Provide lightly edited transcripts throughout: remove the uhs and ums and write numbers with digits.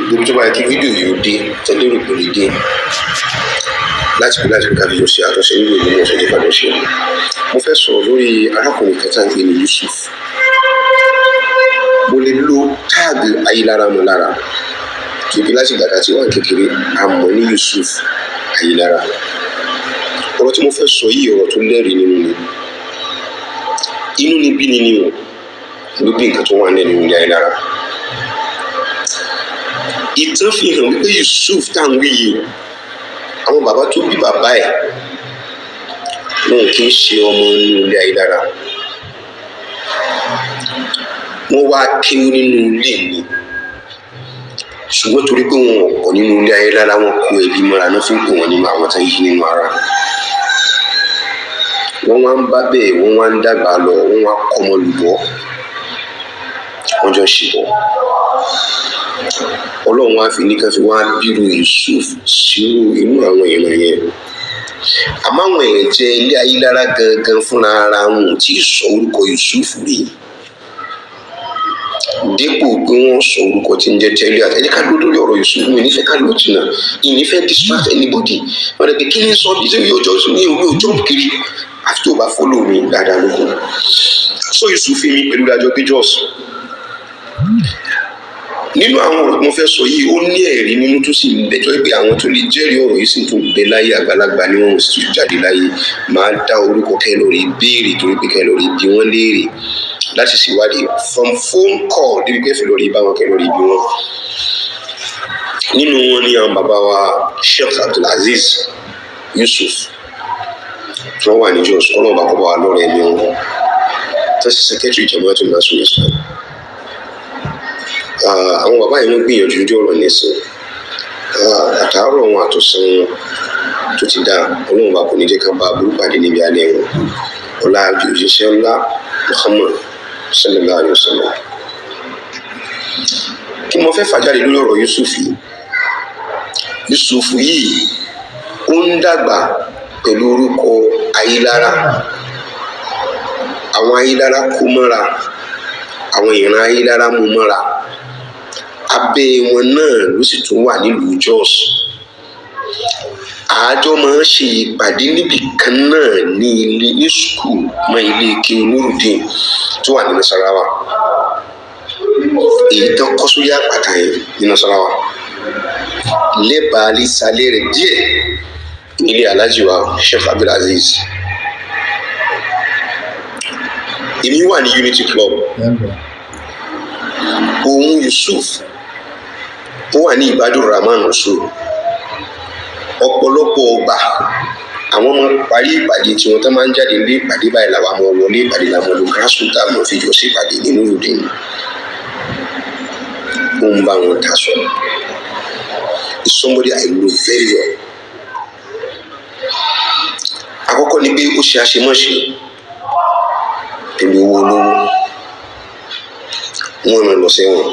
gbogbo tó bá yẹ kí fídíò yìí ó dé tẹ́lẹ̀ rò pé ó lè dé láti pè láti pè ká fídíò ṣe àtúnṣe nínú ìlú náà ṣẹlẹ̀ padà ṣe. Mo fẹ́ sọ̀rọ̀ lórí arákùnrin kẹta ń pè ní Yusuf. Mo lè lo táàgì Ayélára mọ́ lára kìkì láti gbàgbà tí wọ́n kékeré àmọ́ ní Yusuf Ayélára. Ọ̀rọ̀ tí mo fẹ́ sọ yìí ọ̀rọ̀ tó lẹ́rìí nínú ni. Inú ni bí ni o ló bí nǹkan tó wà nínú ilé Ayélára. Ìtàn fi hàn wípé Yusuf tá ń wí yìí àwọn bàbá tó bí bàbá ẹ̀ wọn kì í ṣe ọmọ nínú ilé Ayélára. Wọ́n wá kéwú nínú ilé mi ṣùgbọ́n torí pé wọn ọ̀pọ̀ nínú ilé Ayélára wọn kó ẹbí mọ́ra náà fi ń pè wọ́n nínú àwọn tó yí nínú ara. Wọ́n wá ń bá bẹ́ẹ̀ wọ́n wá ń dàgbà lọ wọ́n wá kọ́ ọmọ lùbọ́ wọ́n jọ ṣìbọ̀. Ọlọ́run wá fi ní ká fi wá bírú Yusuf sírú inú àwọn ìran yẹn. Àmọ́ àwọn ẹ̀jẹ̀ ilé Ayélára gangan fúnra ara wọn tí ì sọ orúkọ Yusuf rí dípò pé wọ́n sọ orúkọ tí ń jẹ́ tẹ́lẹ̀ àti ẹni ká ló lórí ọ̀rọ̀ Yusuf mi nífẹ̀ẹ́ ká ló jìnnà ìnífẹ̀ẹ́ distract anybody wọ́n rẹ̀ pé kí ni sọ bí sẹ́yìn yóò jọ ní orí òjò kiri àti tó bá follow mi dáadáa lóko. So Yusuf mi pẹ̀lú ìdájọ́ pé Jos nínú àwọn ọ̀rọ̀ mo fẹ́ sọ yìí ó ní ẹ̀rí nínú tó sì ń bẹ̀jọ́ pé àwọn tó lè jẹ́rìí ọ̀rọ̀ yìí sì tún bẹ láyé àgbàlagbà ni wọ́n sì jáde láyé máa dá orúkọ kẹlọ́rì béèrè torí pé kẹlọ́rì bí wọ́n léèrè láti ṣèwádìí from phone call débi pé fẹlọ́rì bá wọn kẹlọ́rì bí wọ́n. Nínú wọn ni àwọn bàbá wa Sheikh Abdulaziz Yusuf tí wọ́n wà ní Jos kọ́nà bàbá wa lọ́rọ̀ ẹ̀mí wọn tó sì secretary Jama'atul Nasrul Islam. Àwọn bàbá yìí wọ́n gbìyànjú ojú ọ̀rọ̀ nìsín àtàárọ̀ wọn àtọ̀sán wọn tó ti dá Ọlọ́run bá kò ní jẹ́ ká bá burú pàdé níbi alẹ́ wọn ọlá òjíṣẹ́ ńlá Muhammad sallallahu alaihi wasallam. Kí mo fẹ́ fàjáde lórí ọ̀rọ̀ Yusuf yìí. Yusuf yìí ó ń dàgbà pẹ̀lú orúkọ Ayélára. Àwọn Ayélára kó mọ́ra àwọn ìran Ayélára mú mọ́ra abẹ́ wọn náà ló sì tún wà nílùú Jos. Àjọ máa ń ṣe ìpàdé níbì kan náà ní ilé ní sùkúù mọ́ ilé King Nurudeen tó wà ní Nasarawa. Èyí tán kọ́ sórí àpáta yẹn ní Nasarawa lẹ́bàá lísàlẹ̀ rẹ̀ díẹ̀ nílé Alhaji wa Sheikh Abdulaziz. Èmi wà ní Unity Club. Òun Yusuf ó wà ní Ibadur Rahman Oṣù. Ọ̀pọ̀lọpọ̀ ọgbà àwọn ọmọ parí ìpàdé tí wọ́n tán máa ń jáde lé ìpàdé báyìí làwọn ọmọ wọlé ìpàdé làwọn ọmọ grassroots àmọ́ fi jọ sí ìpàdé nínú òde ni. Ó ń bá wọn dá sọ. It's somebody I know very well. Àkọ́kọ́ ni pé ó ṣe àṣemáṣe pẹ̀lú owó olówó. Wọ́n rán lọ sẹ́wọ̀n.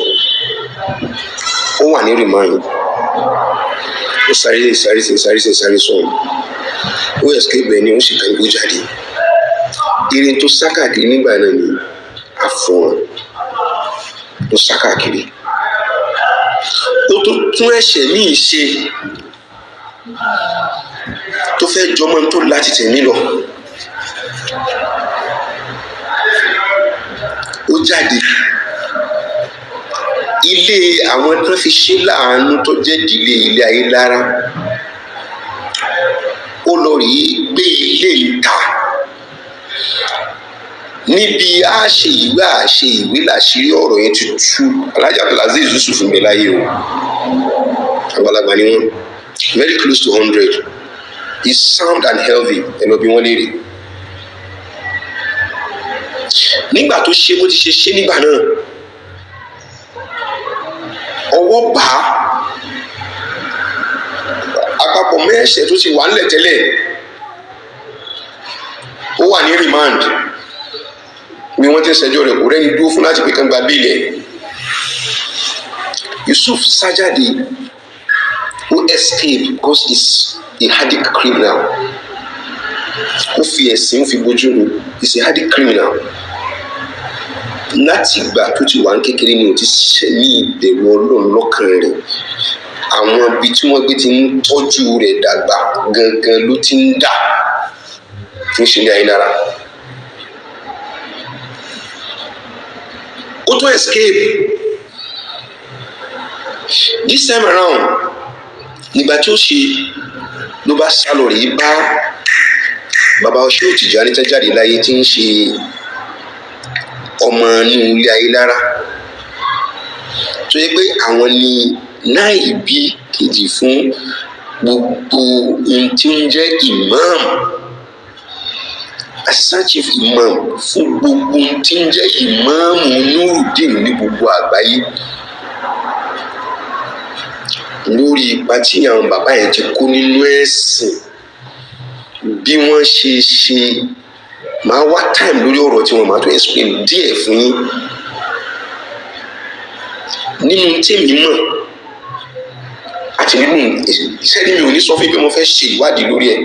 Ó wà ní rìmáyìn. Ó sáré sọ̀rọ̀. Ó escape ẹni ó sì kàn kó jáde. Irin tó sá káàkiri nígbà náà ni àfọ̀n tó sá káàkiri. Ó tó tún ẹ̀ṣẹ̀ míì ṣe tó fẹ́ jọmọ́ tó láti tẹ̀mí lọ. Ó jáde. Ilé àwọn tó fi ṣe láàánú tó jẹ́ ìdílé ilé Ayélára ó lọ rí gbé ilé ìta níbi àṣe ìwé làṣírí ọ̀rọ̀ yẹn ti tú. Alhaji Abdulaziz Yusuf ń bẹ láyé o àgbàlagbà ni wọ́n very close to 100. He's sound and healthy ẹnu bí wọ́n léèrè. Nígbà tó ṣe bó ti ṣe nígbà náà ọwọ́ bá àpapọ̀ mẹ́ẹ̀ṣẹ̀ tó ti wà nílẹ̀ tẹ́lẹ̀. Ó wà ní remand bí wọ́n ti ń ṣẹjọ́ rẹ̀ kò rẹ́ni dúró fún láti pé kán gba bíìlẹ̀. Yusuf sájáde ó escape because he's a hardened criminal. Ó fi ẹ̀sìn ó fi bójú mu. He's a hardened criminal. láti ìgbà tó ti wà ní kékeré ni ò ti ṣiṣẹ́ ní ìbẹ̀rù Ọlọ́run lọ́kàn rẹ̀. Àwọn ibi tí wọ́n gbé ti ń tọ́jú rẹ̀ dàgbà gangan ló ti ń dà tí ń ṣe ní Ayélára. Ó tó escape this time around. Nígbà tí ó ṣe ló bá sálọ rèé bá bàbá Ṣéhù Tìjàní tó jáde láyé tí ń ṣe ọmọ inú ilé Ayélára, tó yẹ pé àwọn ni náìbí kejì fún gbogbo ohun tí ń jẹ́ imam, assistant chief imam fún gbogbo ohun tí ń jẹ́ imam Nurudeen ní gbogbo àgbáyé, lórí ipa tí àwọn bàbá yẹn ti kó nínú ẹ̀sìn. Bí wọ́n ṣe máa wá time lórí ọ̀rọ̀ tí wọ́n máa tó explain díẹ̀ fún yín nínú tèmi mọ̀ àti nínú ìṣẹ́ni mi ò ní sọ fún pé mo fẹ́ ṣe ìwádìí lórí ẹ̀.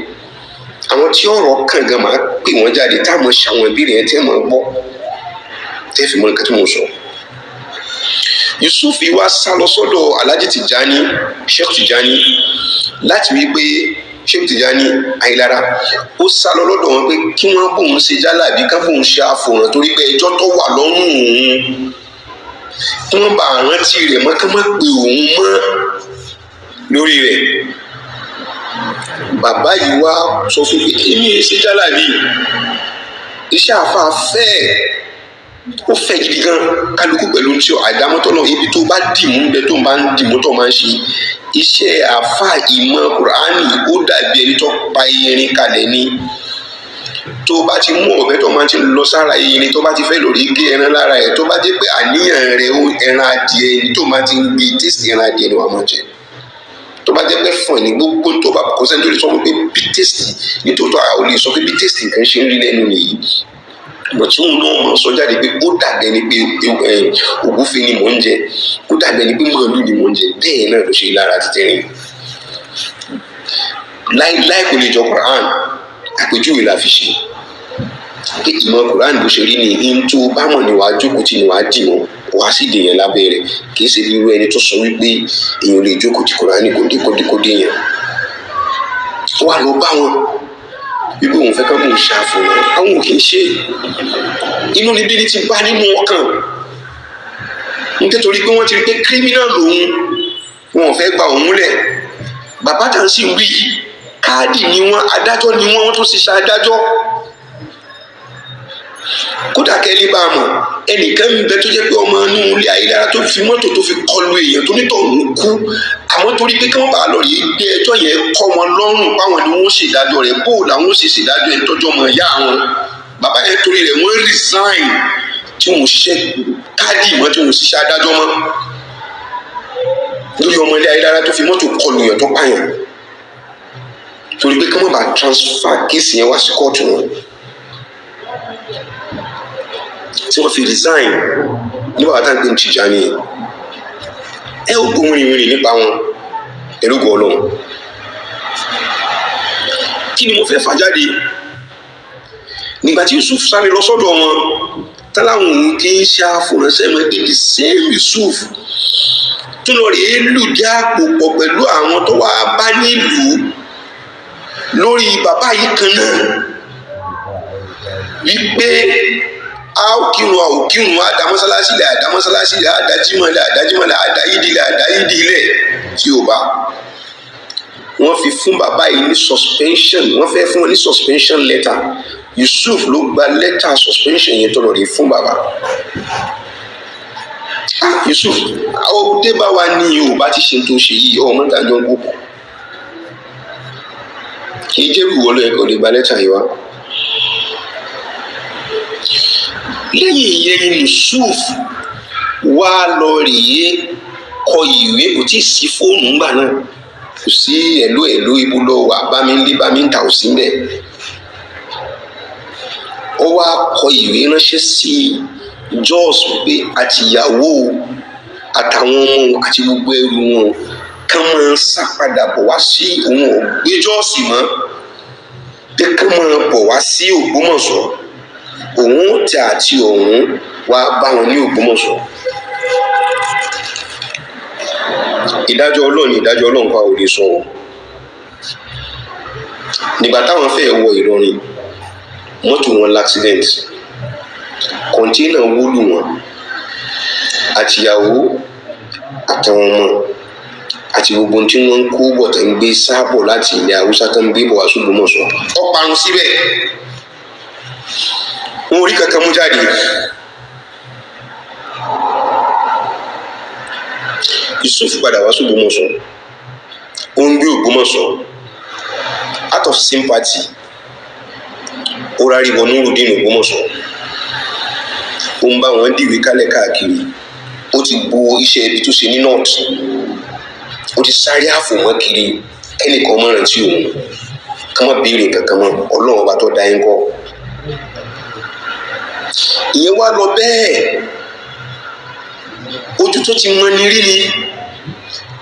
Àwọn tí ọ̀rọ̀ kàn gan máa pè wọ́n jáde táwọn ṣàwọn ìbéèrè yẹn tẹ́ mọ̀ gbọ́ tẹ́ fi mọ nǹkan tí mo sọ. Yusuf wá sá lọ sọ́dọ̀ Alhaji Tijani, Sheikh Tijani, láti wí pé Sheikh Tijani Ayélára ó sá lọ lọ́dọ̀ wọn pé kí wọ́n bóun ṣe jálàbí ká bóun ṣe àfòràn torí pé ẹjọ́ tó wà lọ́rùn òun kí wọ́n bá rántí rẹ̀ mọ́ ká má pe òun mọ́ lórí rẹ̀. Bàbá yìí wá sọ fún pé èmi ò ṣe jálàbí, iṣẹ́ àfa fẹ́ẹ̀ ó fẹ́ gidi gan, kálukú pẹ̀lú tí àdámọ́tọ́ náà ibi tó bá dìmú bẹ tó bá ń dìmú tó máa ń ṣe iṣẹ́ àfa ìmọ̀ Kùránì. Ó dàbí ẹni tó pa irin kalẹ̀ ni. Tó bá ti mú ọ̀bẹ tó máa ti lọ sára irin tó bá ti fẹ́ lórí gé ẹran lára ẹ̀, tó bá jẹ́ pé àníyàn rẹ̀ ẹran adìẹ ni tó máa ti ń gbé tẹ́sì ẹran adìẹ ni wàá máa jẹ. Tó bá jẹ́ pé fún ẹ̀ ní gbogbo tó bá kọ́ sẹ́ni tó lè sọ pé bí tẹ́sì nítòótọ́ àwọn olè sọ pé bí tẹ́sì nǹkan ṣe ń rí lẹ́nu nìyí. Mo tí òun náà mọ̀ sọ jáde pé ó dàbẹ̀ ni pé ògúfe ni mò ń jẹ, ó dàbẹ̀ ni pé màálù ni mò ń jẹ. Bẹ́ẹ̀ náà ló ṣe lára títí rìn. Láì kò lè jọ Quran, àpèjúwe la fi ṣe. Pé ìmọ̀ Quran bó ṣe rí ni ní tó bá mọ̀ ni wàá jókòó tí ni wàá dì mọ́, wàá sì dèèyàn lábẹ́ rẹ̀. Kì í ṣe irú ẹni tó sọ wípé èèyàn lè jókòó tí Quran kò dé yẹn. Wà lọ bá wọn wípé òun fẹ́ ká mú un ṣàfihàn. Àwọn ò kì í ṣe inú níbi ní ti bá nínú ọkàn nítorí pé wọ́n ti rí pé kírímínà lòun, wọn ò fẹ́ gba òun lẹ̀. Bàbá tá à ń sì wí káàdì ni wọ́n, adájọ́ ni wọ́n tún ṣiṣẹ́ adájọ́. Kódà kẹ́lí bá a mọ̀ ẹnìkan ń bẹ tó jẹ́ pé ọmọ inú ilé Ayélára tó fi mọ́tò tó fi kọlu èèyàn tó nítọ̀ òun kú, àmọ́ torí pé kí wọ́n bá lọ rí gbé ẹjọ́ yẹn kọ́ wọn lọ́rùn páwọn ni wọ́n ṣèdájọ́ rẹ̀, bó làwọn ṣe ṣèdájọ́ ẹ̀ tọ́jú ọmọ ìyá wọn. Bàbá yẹn torí rẹ̀ wọ́n resign tí wọ́n ṣiṣẹ́ káàdì mọ́ tí wọ́n ṣiṣẹ́ adájọ́ mọ́ lórí ọmọ ilé Ayélára tó fi mọ́tò kọlu èèyàn tó pààyàn, torí pé kí wọ́n bá transfer kéèsì yẹn wá sí kóòtù wọn tí wọ́n fi resign ní bàbá tá à ń pè ní Tìjàní yẹn. Ẹ ó gbóhùn ìrìn nípa wọn ẹ̀rú gbọ́ Ọlọ́run. Kí ni mo fẹ́ fà jáde? Nígbà tí Yusuf sáré lọ sọ́dọ̀ wọn táláwọn òun kì í ṣe àfòránṣẹ́ mọ́ the same Yusuf tún lọ rèé lùdí àpò pọ̀ pẹ̀lú àwọn tó wá bá nílùú lórí bàbá yìí kan náà wípé a ò kírun àdámọ́sálásí lẹ̀ àdájímọ̀lẹ̀ àdáyídìlẹ̀ tí ó bá. Wọ́n fi fún bàbá yìí ní suspension, wọ́n fẹ́ fún wọn ní suspension letter. Yusuf ló gba letter suspension yẹn tó lọ rí fún bàbá. Yusuf àwọn òde bá wa ní Yorùbá ti ṣe tó ṣe yìí ọmọ ìdájọ́ ń gbòkó. Kì í jẹ́ ìwọ lọ ẹ̀kọ́ lè gba letter yìí wá. Lẹ́yìn ìyẹn Yusuf wá lọ rèé kọ ìwé, kò tí ì sí fóònù ńgbà náà, kò sí ẹ̀lú ibú lọ wà bá mi ń ta òsì ń bẹ̀. Ó wá kọ ìwé ránṣẹ́ sí Jos pé àtìyàwó àtàwọn ọmọ àti gbogbo ẹrù wọn kán máa sá padà bọ̀ wá sí òun ò gbé Jọ́ọ̀sì mọ́, pé kán máa bọ̀ wá sí Ògbómọ̀ṣọ́ òun tí àti òun wá bá wọn ní Ògbómọ̀ṣọ́. Ìdájọ́ Ọlọ́run ìdájọ́ Ọlọ́run pa ò lè sọ ọ́. Nígbà táwọn fẹ́ wọ Ìlọrin, mọ́tò wọn l'accident, kọ̀ńténà wó lù wọ́n, àtìyàwó àtàwọn ọmọ àti gbogbo tí wọ́n ń kó bọ̀ tó ń gbé sábọ̀ láti ilẹ̀ Haúsá tó ń gbé bọ̀ wá s'Ògbómọ̀ṣọ́. Ó parun síbẹ̀, wọn ò rí kankan mú jáde. Yusuf padà wá s'Ògbómọ̀ṣọ́, ó ń gbé Ògbómọ̀ṣọ́ out of sympathy, ó rárí wọ Nurudeen Ògbómọ̀ṣọ́, ó ń bá wọn dìwé kálẹ̀ káàkiri, ó ti bo iṣẹ́ ibi tó ṣe ní north, ó ti sáré àfòmọ́ kiri kẹ́nìkan mọ́ rántí òun, ká má béèrè kankan mọ́, Ọlọ́run ọba tó dá yín kọ́. Ìyẹn wá lọ bẹ́ẹ̀, ojú tó ti mọ ní rí ni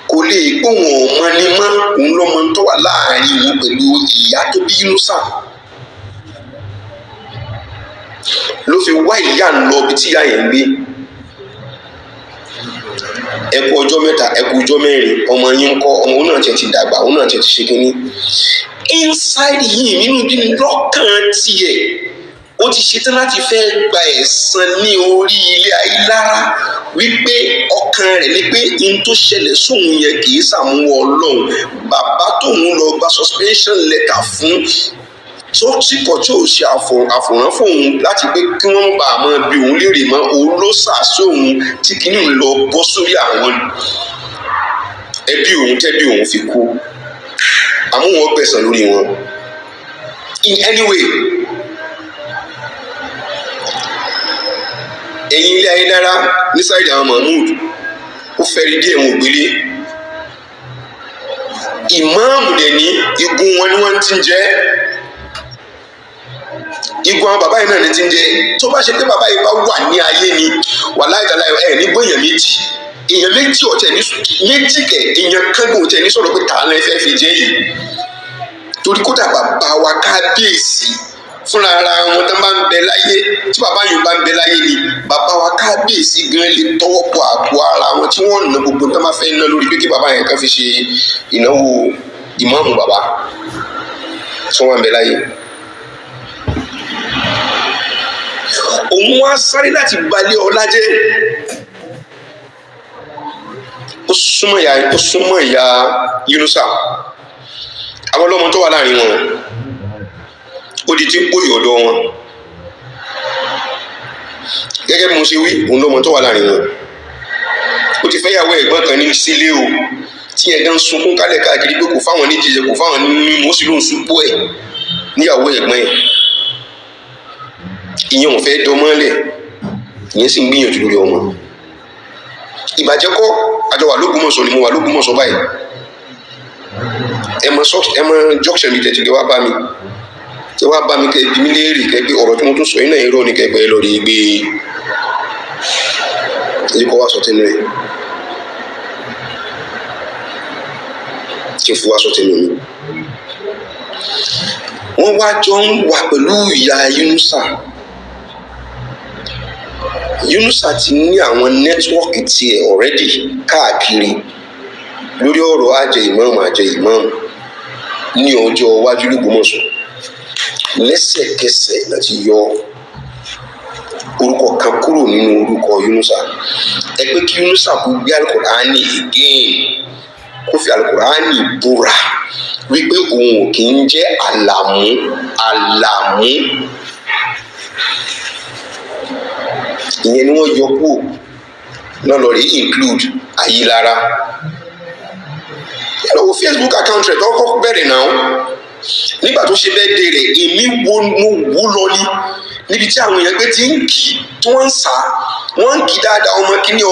kò lè gbóhùn ọmọ ni mọ́, òun lọ́mọ tó wà láàrin òun pẹ̀lú ìyá tó bí Yunusa. Ló fi wá ìyá ń lọ ibi tí ìyá yẹn ń gbé. Ẹ kú ọjọ́ mẹ́ta, ẹ kú ọjọ́ mẹ́rin, ọmọ yín ń kọ́, ọmọ òun náà ti dàgbà, òun náà ti ṣe kínní. Inside yìí nínú bí lọ́kàn tiẹ̀, ó ti ṣetán láti fẹ́ gba ẹ̀san ní orí ilé Ayílára, wípé ọkàn rẹ̀ ní pé n tó ṣẹlẹ̀ sóun yẹn kì í ṣàmúwọ́ Ọlọ́run. Bàbá tóun lọ gba suspension letter fún tó tí kò tí ò ṣe àfòrán fóun láti pé kí wọ́n bá máa bi òun léèrè mọ́, òun ló ṣàṣọ òun tí kìíní ń lọ bọ́ sórí àwọn ẹbí òun tẹ́bí òun fi kú. Àmọ́ wọn gbẹ̀san lórí wọn in any way. Ẹ̀yin ilé Ayílára ní sáìdì àwọn Mahmood, ó fẹ́rí díẹ̀ wọn gbélé. Ìmáàmù dẹ̀ ní igun wọn ni wọ́n ti ń jẹ́, igun àwọn bàbá yìí náà ni ti ń jẹ́. Tó bá ṣe pé bàbá yìí bá wà ní ayé ni wàláhì tàláhì ẹ̀ ní gbọ́ èèyàn méjì ọ̀tẹ̀ ní méjì kẹ̀, èèyàn kángun ọ̀tẹ̀ ní sọ̀rọ̀ pé tààlà ẹ fẹ́ fi jẹ́ yìí. Torí kódà bàbá wa Kábíyèsí fúnra ara wọn tó bá ń bẹ láyé, tí bàbá yìí bá ń bẹ láyé ni bàbá wa Kábíyèsí gan lè tọwọ́ pọ̀ àpò ara wọn tí wọ́n ná gbogbo tó máa fẹ́ ná lórí pé kí bàbá yẹn kan fi ṣe ìnáwó ìmáàmù bàbá tí wọ́n ń bẹ láyé. Òun wá sáré láti balẹ̀ ọlá jẹ́, ó súnmọ́ ìyá Yunusa, àwọn ọlọ́mọ tó wà láàrin wọn, ó di tí ń pòyì ọ̀dọ̀ wọn. Gẹ́gẹ́ bí mo ṣe wí, òun lọ́mọ tó wà láàrin wọn. Ó ti fẹ́ yàwó ẹ̀gbọ́n kan ní sílé o, tí yẹn gan sunkún kálẹ̀ káàkiri pé kò fáwọn ní jíjẹ, kò fáwọn ní mímu, ó sì ló ń sunkún ẹ̀ níyàwó ẹ̀gbọ́n ẹ̀. Ìyẹn ò fẹ́ dọmọ́lẹ̀, ìyẹn sì ń gbìyànjú lórí ọmọ. Ìbàjẹ́ kọ́, àjọ wà l'Ógbómọ̀ṣọ́ ni mo wà l'Ógbómọ̀ṣọ́ báyìí. Ẹ mọ junction mi tẹ̀sí kẹ́ wá bá mi. Kẹ́ wá bá mi kẹ́ bí mi léèrè kẹ́ pé ọ̀rọ̀ tí mo tún sọ yín náà irọ́ ni kẹ́ pẹ́ lọ rí gbé. Èyí kọ́ wá sọ tẹnu ẹ̀. Kí n fi wá sọ tẹnu mi. Wọ́n wá jọ ń wà pẹ̀lú ìyá Yunusa. Yunusa ti ní àwọn nẹ́tíwọ́ọ̀kì tiẹ̀ already káàkiri lórí ọ̀rọ̀ àjẹ ìmáàmù ní ọjọ́ iwájú l'Ógbómọ̀ṣọ́. Lẹ́sẹ̀kẹsẹ̀ láti yọ orúkọ kan kúrò nínú orúkọ Yunusa. Ẹ pé kí Yunusa kó gbé Al-Qur'ani again, kó fi Al-Qur'ani búra wípé òun ò kì í jẹ́ àlàmú. Ìyẹn ni wọ́n yọ kúrò náà lọ rí include Ayílára. Lọ́wọ́ Facebook account rẹ̀ tó kọ́kọ́ bẹ̀rẹ̀ náà, nígbà tó ṣe bẹ́ẹ̀ dé rẹ̀ èmi wó lọ ní níbi tí àwọn èèyàn gbé ti ń kì í tí wọ́n ń sá, wọ́n ń kì í dáadáa ọmọ kìíní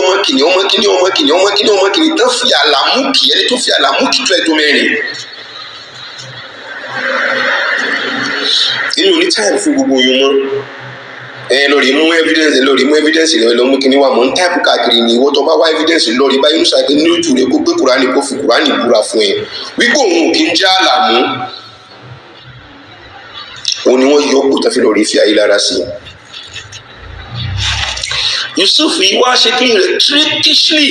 tán fi àlàmú kì í, ẹni tó fi àlàmú kì í tó ẹ̀ tó mẹ́rin. Inú ní time fún gbogbo yín mọ́. Lórí mú evidence lọ mú kíní wà mọ́ ń táìpù káàkiri ni ìwọ tó bá wá evidence lórí báyìí Yunusa pé ní ojú rẹ kó gbé Kùránì kó fi Kùránì búra fún ẹ wípé òun ò kí ń já àlàmú. Òun ni wọ́n yọ kó tó fi lọ rí fi Ayílára sí. Yusuf yìí wá ṣe kí n rẹ̀ trickishly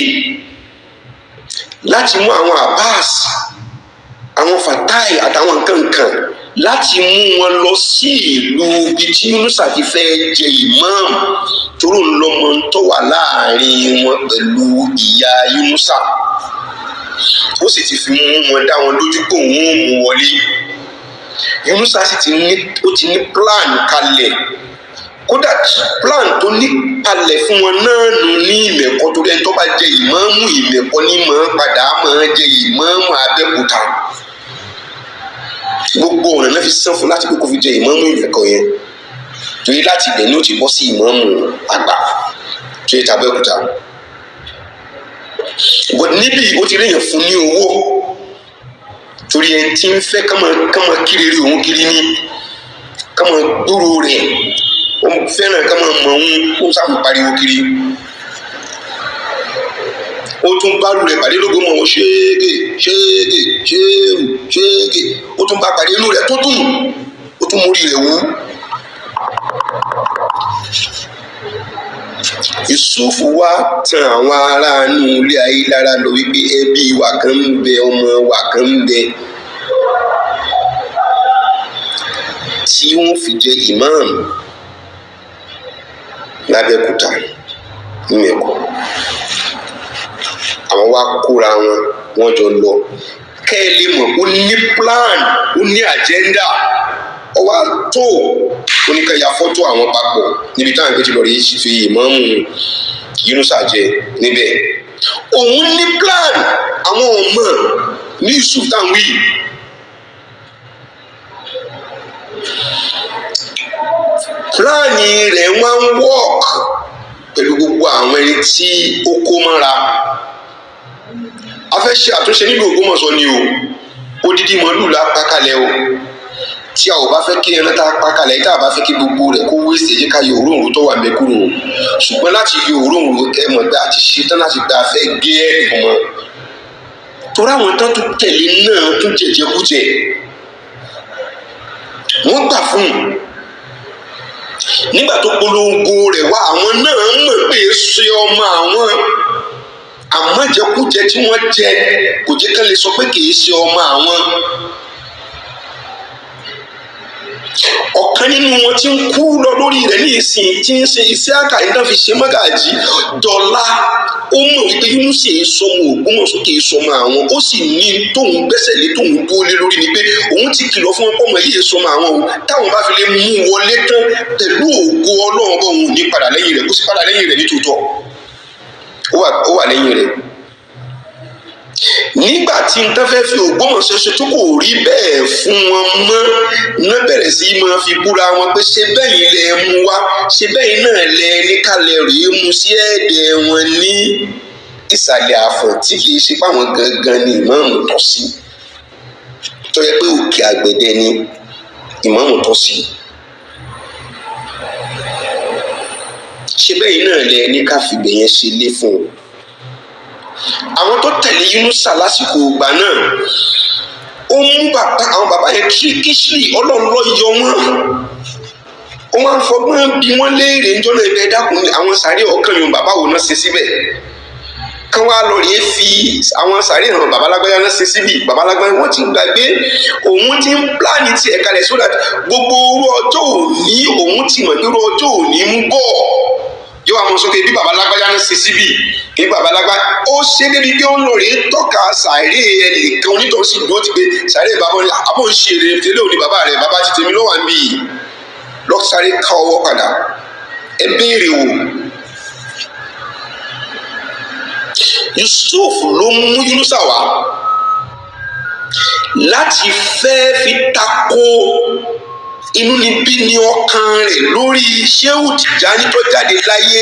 láti mú àwọn Abbas, àwọn Fatai àtàwọn nǹkan láti mú wọn lọ sí ìlú ibi tí Yunusa ti fẹ́ jẹ imam, tóró ń lọ́mọ tó wà láàrin wọn pẹ̀lú ìyá Yunusa. Ó sì ti fi mú wọn dá wọn lójú pé òun ò mú wọlé. Yunusa sì ti ní plan kalẹ̀, kódà plan tó ní kalẹ̀ fún wọn náà nù ní Ìmẹ̀kọ, torí ẹni tó bá jẹ ìmáàmù Ìmẹ̀kọ ní padà máa jẹ ìmáàmù Abẹ́òkúta. Gbogbo ọ̀nà náà fi sán fún láti pé kó fi jẹ ìmáàmù Ìmẹ̀kọ yẹn, torí láti ibẹ̀ ni ó ti bọ́ sí ìmáàmù àgbà tó yẹ t'Abẹ́òkúta. But níbi ó ti léèyàn fún ní owó, torí ẹni tí ń fẹ́ kọ́mọ kiri rí òun kiri ní kọ́mọ gbúrò rẹ̀, ó fẹ́ràn kọ́mọ mọ̀ òun, ó sáfù pariwo kiri. Ó tún bá lù rẹ̀ pàdé lógo mọ̀ ọ́ ṣéègè ṣéègè ṣéèrù ṣéègè, ó tún bá pàdé inú rẹ̀ tó dùn, ó tún mórí rẹ̀ wú. Yusuf wá tan àwọn ará inú ilé ayé lára lọ wípé ẹbí wa kan ń bẹ, ọmọ wa kan ń bẹ tí wọ́n fi jẹ imam l'Abẹ́òkúta Ìmẹ̀kọ. Àwọn wá kóra wọn jọ lọ, kẹ́ ẹ lè mọ̀ ó ní plan, ó ní agenda. Ó wá tó oníkẹyà fọ́tò àwọn papọ̀ níbi táwọn ìgbésí lọ rí fi ìmáàmù Yunusa jẹ níbẹ̀. Òun ní plan, àwọn ọmọ ní Yusuf táwọn wí. Pláàni rẹ̀ wá ń work pẹ̀lú gbogbo àwọn ẹni tí ó kó mọ́ra. A fẹ́ ṣe àtúnṣe nílùú Ògbómọ̀ṣọ́ ni o, odidi màálù la pa kalẹ̀ o. Tí a ò bá fẹ́ kí ẹran tá a pa kalẹ̀, tá a bá fẹ́ kí gbogbo rẹ̀ kó wéṣẹ̀, jẹ́ ká yọ òróǹro tó wà ń bẹ kúrò. Ṣùgbọ́n láti yọ òróǹro ẹ mọ̀ pé a ti ṣetán láti gba fẹ́ gé ẹ̀rù mọ́. Torí àwọn tán tó tẹ̀lé náà tún jẹjẹkújẹ, wọ́n gbà fún un. Nígbà tó polongo rẹ̀ wá, àwọn náà mọ̀ pé ṣe ọmọ àwọn, àmọ́ jẹkújẹ tí wọ́n jẹ kò jẹ́ ká lè sọ pé kì í ṣe ọmọ àwọn. Ọ̀kan nínú wọn tí ń kú lọ lórí rẹ̀ ní ìsìn tí ń ṣe iṣẹ́ àkàrí náà fi ṣe mọ́gàjí dọ́là. Ó mọ̀ wípé Yunusa èé sọmọ Ògbómọ̀ṣọ́, kì í sọmọ àwọn. Ó sì ní tóun gbẹ́sẹ̀ lé tóun dúró lé lórí ni pé òun ti kìlọ̀ fún ọkọ ọmọ yìí sọmọ àwọn o. Táwọn bá fi lè mú wọlé tán pẹ̀lú ògo Ọlọ́run bọ̀, òun ò ní padà lẹ́yìn rẹ̀. Kó sì padà lẹ́yìn rẹ̀ ní tòótọ́, ó wà lẹ́yìn rẹ̀. Nígbà tí n tán fẹ́ fi Ògbómọ̀ṣọ́ ṣe tó kò rí bẹ́ẹ̀ fún wọn mọ́, náà bẹ̀rẹ̀ sí máa fi búra wọn pé ṣé bẹ́yìn lẹ mú wá, ṣé bẹ́yìn náà lẹ ní kálẹ̀ rèé mu sí ẹ̀ẹ́dẹ̀ wọn ní ìsàlẹ̀ àfọ̀n tí kì í ṣe fáwọn gangan ni ìmáàmù tọ́ sí, tó yẹ pé òkè àgbẹ̀dẹ ni ìmáàmù tọ́ sí. Ṣé bẹ́yìn náà lẹ ní ká fìgbẹ̀ yẹn ṣe lé fún un. Àwọn tó tẹ̀lé Yunusa lásìkò ìgbà náà, ó mú àwọn bàbá yẹn kíṣìlì, Ọlọ́run ló yọ wọ́n. Ó máa ń fọgbọ́n bí wọ́n léèrè ń jọ́nà ibẹ̀ dákun àwọn sàárè ọkàn yòó bàbá wo náà ṣe síbẹ̀. Kán wá lọ rèé fi àwọn sàárè hàn bàbá lágbájá náà ṣe síbì. Bàbá lágbájá wọ́n ti gbàgbé, òun ti ń pláàni tiẹ̀ kalẹ̀ so that gbogbo orú ọjọ́ òní òun ti mọ̀ pé orú ọjọ́ òní ń bọ̀. Yóò àwọn sókè bí bàbá lágbájá náà ṣe síbì, kí bàbá lágbájá ó ṣe débi pé ó ń lọ rèé tọ́ka sàárè ẹnìkan onítọ̀ sí ìlú ó ti gbé sàárè bàbá ní àbọ̀ ń ṣe èrè tẹ́lẹ̀ òní bàbá rẹ̀, bàbá ti tèmi lọ́wọ́ àmì yìí lọ́sàárè ká ọwọ́ padà. Ẹ béèrè wò, Yusuf ló mú Yunusa wá láti fẹ́ fi tako inú níbí ní ọkàn rẹ̀ lórí Ṣéhù Tìjání tó jáde láyé,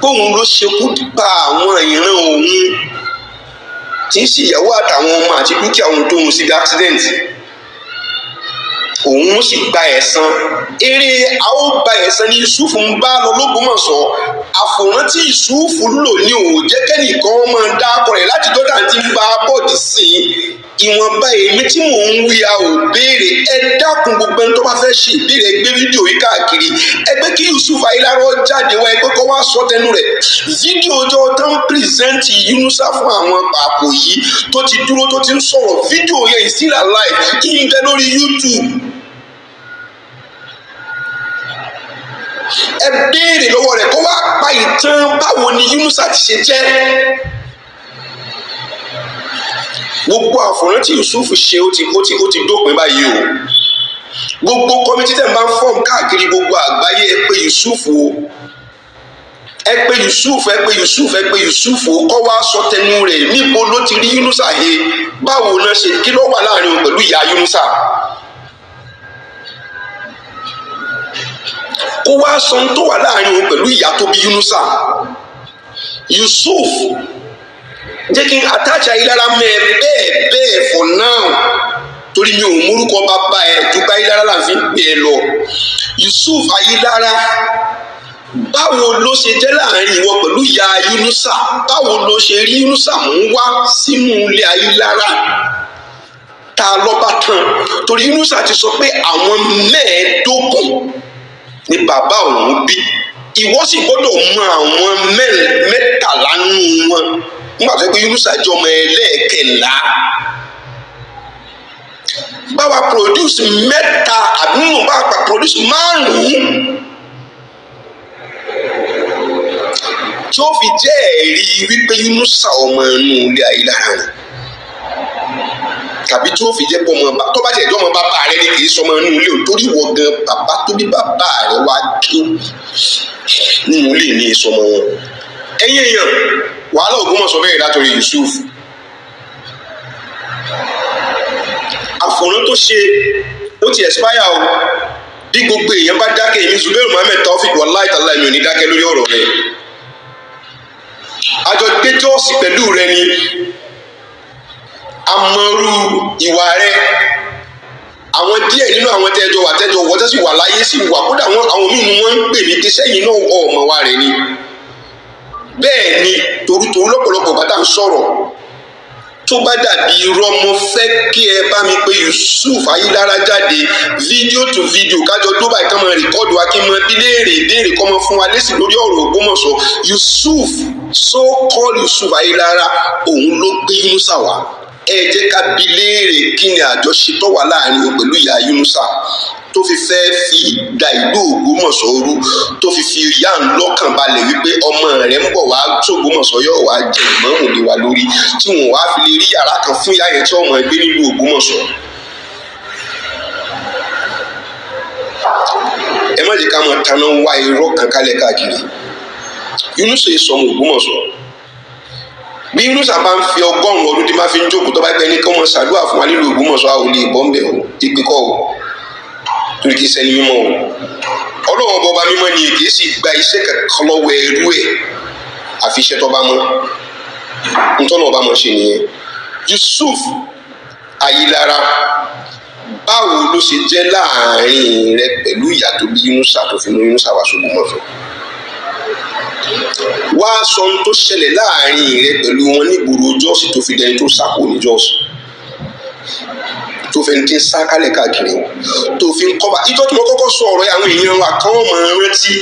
bóun ló ṣekú pa àwọn ìran òun tí ń ṣe ìyàwó àtàwọn ọmọ àti dúkìá òun tó ń síbi accident. òun sì gba ẹ̀san. Eré a ó gba ẹ̀san ní Yusufu ń bá lọ l'Ógbómọ̀ṣọ́. Àfòrán tí Yusufu lò ní òun jẹ́ kẹ́nìkan máa dá akọ rẹ̀ láti dọ́tà tí ń bá bọ́ọ̀dì sí ìwọ̀nba èmi tí mò ń wí a ò béèrè. Ẹ dákun gbogbo ẹni tó bá fẹ́ ṣe ìbéèrè gbé fídíò yìí káàkiri. Ẹgbẹ́ kí Yusuf Ayílárọ̀ jáde wá ẹgbẹ́ kọ́ wá sọ tẹnu rẹ̀. Fídíò ọjọ́ tó ń pírẹsẹ̀ntì Yunusa fún àwọn pàpò yìí tó ti dúró tó ti ń sọ̀rọ̀. Fídíò yẹn is still alive kí n bẹ lórí YouTube. Ẹ béèrè lọ́wọ́ rẹ̀ kó wá pa ìtàn báwo ni Yunusa ti ṣe jẹ́. Gbogbo àfòrán tí Yusuf ṣe ó ti dópin báyìí o. Gbogbo kọ́mítì tẹ̀ ń bá ń fọ́ọ̀mù káàkiri gbogbo àgbáyé ẹ pé Yusuf o. Ẹ pé Yusuf o kọ́ wá sọ tẹnu rẹ̀ níbo ló ti rí Yunusa he. Báwo náà ṣe kí ló wà láàrin òun pẹ̀lú ìyá Yunusa. Kó wá sọ ohun tó wà láàrin òun pẹ̀lú ìyá tó bí Yunusa. Yusuf jẹ́ kí n attach Ayílára mẹ́ bẹ́ẹ̀ for now torí mi ò múrúkọ bàbá ẹ̀ dúpẹ́ Ayílára là ń fi pè é lọ. Yusuf Ayílára báwo ló ṣe jẹ́ láàrin ìwọ pẹ̀lú ìyá Yunusa? Báwo ló ṣe rí Yunusa mú wá sínú ilé Ayílára? Ta lọ́ba tán torí Yunusa ti sọ pé àwọn 15 ni bàbá òun bí. Ìwọ sì gbọ́dọ̀ mọ àwọn 13 nínú wọn. Nígbà tó pé Yunusa jẹ́ ọmọ ẹlẹ́ẹ̀kẹlá. Báwa produce 3 àbí nínú báwa produce 5 tí ó fi jẹ́ ẹ̀rí wípé Yunusa ọmọ inú ilé Ayílára ni. Tàbí tí ó fi jẹ́ pé tó bá jẹ́ ọmọ bàbá rẹ ni kì í sọmọ inú ilé torí wọ gan bàbá tó bí bàbá rẹ wá kí nínú ilé ní ìsọmọ wọn. Ẹ̀yin èèyàn wàhálà Ògbómọ̀ṣọ́ bẹ̀rẹ̀ látọ̀rí Yusuf. Àfòrán tó ṣe ó ti expire o. Bí gbogbo èèyàn bá dákẹ́ èmi Zubairu Muhammed Taofeek wallahi tallahi mi ò ní dákẹ́ lórí ọ̀rọ̀ rẹ̀. Àjọ gbé jọ́ọ̀sì pẹ̀lú rẹ ni amọ̀rú ìwà rẹ. Àwọn díẹ̀ nínú àwọn tẹ́jọ wọ́n tẹ́sí wà láyé sí wà kódà àwọn mímu wọn ń pè ní pé sẹ́yìn náà ọmọ wa rẹ̀ ni. Bẹ́ẹ̀ ni torútorú lọ́pọ̀lọpọ̀ bá dà ń sọ̀rọ̀ tó bá dàbí irọ́ mo fẹ́ kí ẹ bá mi pé Yusuf Ayílára jáde fídíò tó fídíò kájọ Dubai kan máa rìkọ́dù wa kí n máa bí léèrè ìbéèrè kọ́ máa fún wa lésì lórí ọ̀rọ̀ Ògbómọ̀ṣọ́. Yusuf so called Yusuf Ayílára òun ló gbé Yunusa wá. Ẹ jẹ́ ká bi léèrè kí ni àjọṣe tó wà láàrin òun pẹ̀lú ìyá Yunusa tó fi fẹ́ fi da ìlú Ògbómọ̀ṣọ́ rú tó fi ìyá ń lọ́kàn balẹ̀ wípé ọmọ rẹ̀ ń bọ̀ wá s'Ògbómọ̀ṣọ́ yóò wá jẹ ìmọ̀ọ́mù lé wa lórí tí wọ́n wá fi lè rí yàrá kan fún ìyá yẹn tí ọmọ ẹgbẹ́ nílùú Ògbómọ̀ṣọ́. Ẹ má jẹ́ ká máa taná wá irọ́ kan kálẹ̀ káàkiri. Yunusa yìí sọmọ Ògbómọ̀ṣọ́. Bí Yunusa bá ń fi 100 ọdún tí máa fi ń jókòó tó bá gbẹ ní kí wọ́n ṣàdúrà fún wa nílùú Ògbómọ̀ṣọ́ àwọn olè bọ́m̀bẹ̀ o ìpè kọ́ o torí kì í ṣẹni mímọ́ o. Ọlọ́run ọba mímọ́ ni kì í sì gba iṣẹ́ kankan lọ́wọ́ ẹrú ẹ̀ àfi iṣẹ́ tó bá mọ́. Ntọ́nà ọba mọ̀ ṣe nìyẹn. Yusuf Ayílára báwo ló ṣe jẹ́ láàrin rẹ pẹ̀lú ìyá tó bí Yunusa tó fi mú Yunusa wá s'Ògbómọ̀ṣọ́? Wá sọ ohun tó ṣẹlẹ̀ láàrin rẹ pẹ̀lú wọn nígboro Jọ́ọ̀sì tó fi dẹni tó sáko ní Jọ́ọ̀sì tó fẹ́ ti ń sá kálẹ̀ káàkiri tó fi ń kọ́ba. Ìjọ́ tí mo kọ́kọ́ sọ ọ̀rọ̀ àwọn èèyàn wa kan wọ́n máa rántí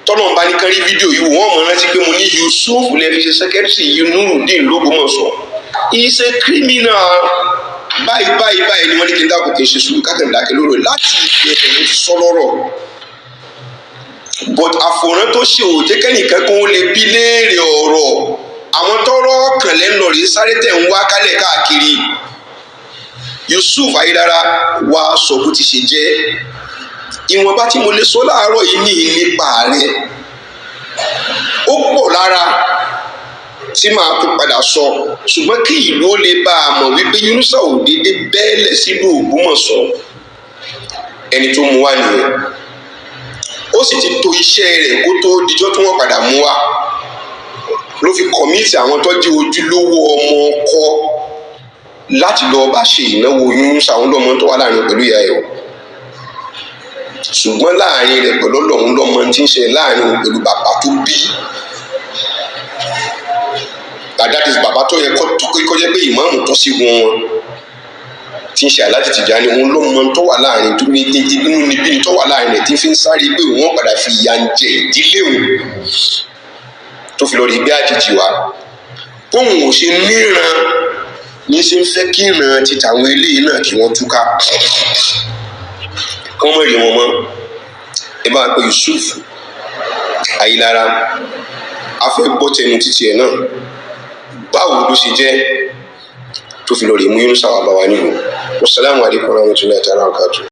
tọ́lọ̀ ń bá ní kárí fídíò yìí wọ́n máa rántí pé mo ní Yusuf lẹ́fi ṣe sẹ́kẹ́tìrì Nurudeen l'Ógbómọ̀ṣọ́. He's a criminal. Báyìí ni wọ́n ní kí n dákun kì í ṣe sùúrù káàkiri dákẹ́ lóró láti ìgbẹ́ ẹ̀rọ sọ lọ́rọ̀. But àfòrán tó ṣe òjẹ́ kẹ́nìkan kan ó lè bí léèrè ọ̀rọ̀ àwọn tọ́rọ̀ kàn lẹ́nu rí sáré tẹ̀ ń wá kálẹ̀ káàkiri. Yusuf Ayílára wá sọ bó ti ṣe jẹ́. Ìwọ̀nba tí mo lè sọ láàárọ̀ yìí ní nípa rẹ̀ ó pọ̀ lára tí màá tún padà sọ ṣùgbọ́n kí ìlú ó lè bá a mọ̀ wípé Yunusa ò dédé bẹ́ẹ̀lẹ̀ sílùú Ògbómọ̀ṣọ́ ẹni tó mú wá nìyẹn. Ó sì ti to iṣẹ́ rẹ̀ kó tó dijọ́ tí wọ́n padà mú wá ló fi kọ̀míìtì àwọn tó jẹ́ ojúlówó ọmọ ọkọ láti lọ bá ṣe ìnáwó Yunusa àwọn ọmọ tó wà láàrin pẹ̀lú ìyá ẹ̀ o. ṣùgbọ́n láàrin rẹ̀ pẹ̀lú Ọlọ́run lọ́mọ tí ń ṣe láàrin òun pẹ̀lú bàbá tó bí. That is bàbá tó yẹ kó jẹ́ pé ìmáàmù tó sí wọn tí ń ṣe Alhaji Tijani, òun lọ́mọ tó wà láàrin tó ní inú níbí tó wà láàrin rẹ̀ tí fi ń sáré pé òun padà fi ìyà ń jẹ ìdílé òun tó fi lọ rí bí àjèjì wá. Bóun ò ṣe níran ní ṣe ń fẹ́ kí ìran ti tàwọn eléyìí náà kí wọ́n túká kí wọ́n mọ̀ rí wọn mọ́. Ẹ bá pe Yusuf Ayílára, a fẹ́ gbọ́ tẹnu títí ẹ̀ náà báwo ló ṣe jẹ́ tó fi lọ rí mú Yunusa wá bá wa nílùú. Wassalamu alaikum warahmatullahi ta'ala wabarakatuh.